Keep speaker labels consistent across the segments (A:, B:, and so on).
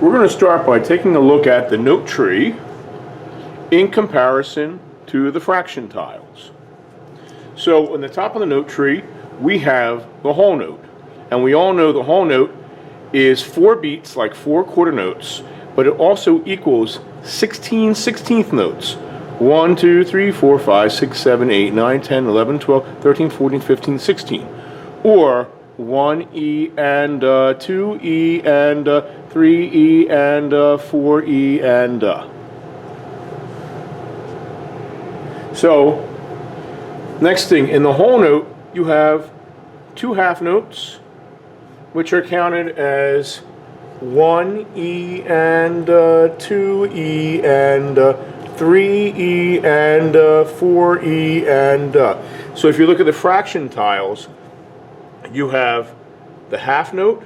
A: We're going to start by taking a look at the note tree in comparison to the fraction tiles. So on the top of the note tree, we have the whole note. And we all know the whole note is 4 beats, like 4 quarter notes, but it also equals 16 16th notes. 1, 2, 3, 4, 5, 6, 7, 8, 9, 10, 11, 12, 13, 14, 15, 16. Or 1E and 2E and 3E and 4E and So, next thing, in the whole note, you have 2 half notes, which are counted as 1E and 2E and 3E and 4E and So if you look at the fraction tiles, you have the half note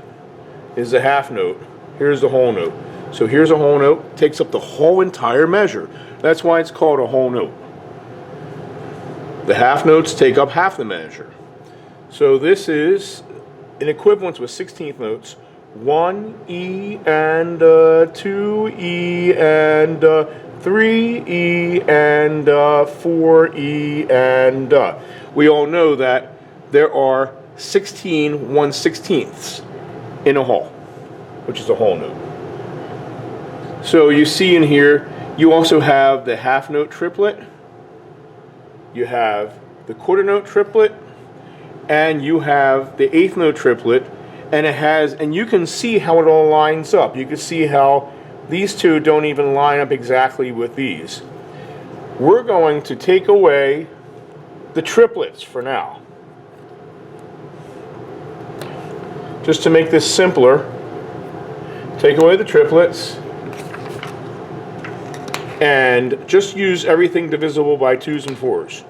A: is the half note. Here's the whole note. So here's a whole note, takes up the whole entire measure. That's why it's called a whole note. The half notes take up half the measure. So this is in equivalence with 16th notes. 1E and 2E and 3E and 4E and we all know that there are 16 1/16ths in a whole, which is a whole note. So you see in here, you also have the half note triplet, you have the quarter note triplet, and you have the eighth note triplet, and you can see how it all lines up. You can see how these two don't even line up exactly with these. We're going to take away the triplets for now. Just to make this simpler, take away the triplets and just use everything divisible by 2s and 4s.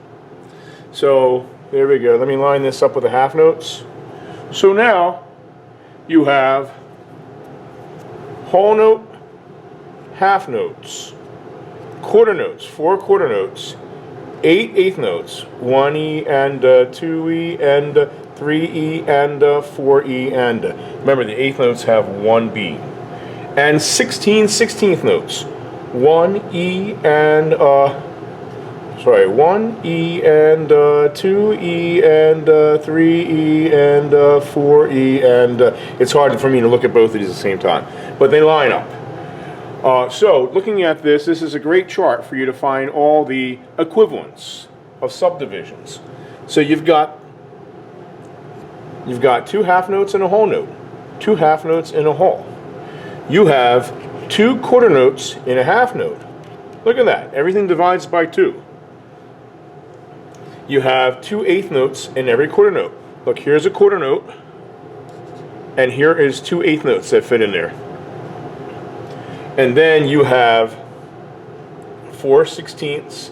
A: So there we go. Let me line this up with the half notes. So now you have whole note, half notes, quarter notes, 4 quarter notes, 8 eighth notes, 1E and 2E and 3E and 4E and remember the eighth notes have 1 beat, and 16 16th notes, 1E and 1E and 2E and 3E and 4E and it's hard for me to look at both of these at the same time, but they line up. So looking at this is a great chart for you to find all the equivalents of subdivisions. So you've got 2 half notes and a whole note, 2 half notes in a whole. You have 2 quarter notes in a half note. Look at that, everything divides by 2. You have 2 eighth notes in every quarter note. Look, here's a quarter note, and here is 2 eighth notes that fit in there. And then you have 4 16ths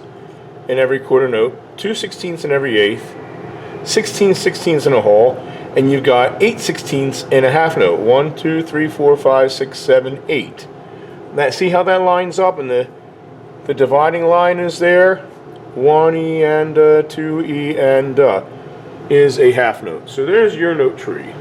A: in every quarter note, 2 16ths in every eighth, 16 16ths in a whole, and you've got 8 16ths in a half note. 1, 2, 3, 4, 5, 6, 7, 8. Now, see how that lines up, and the dividing line is there. 1E and 2E and is a half note. So there's your note tree.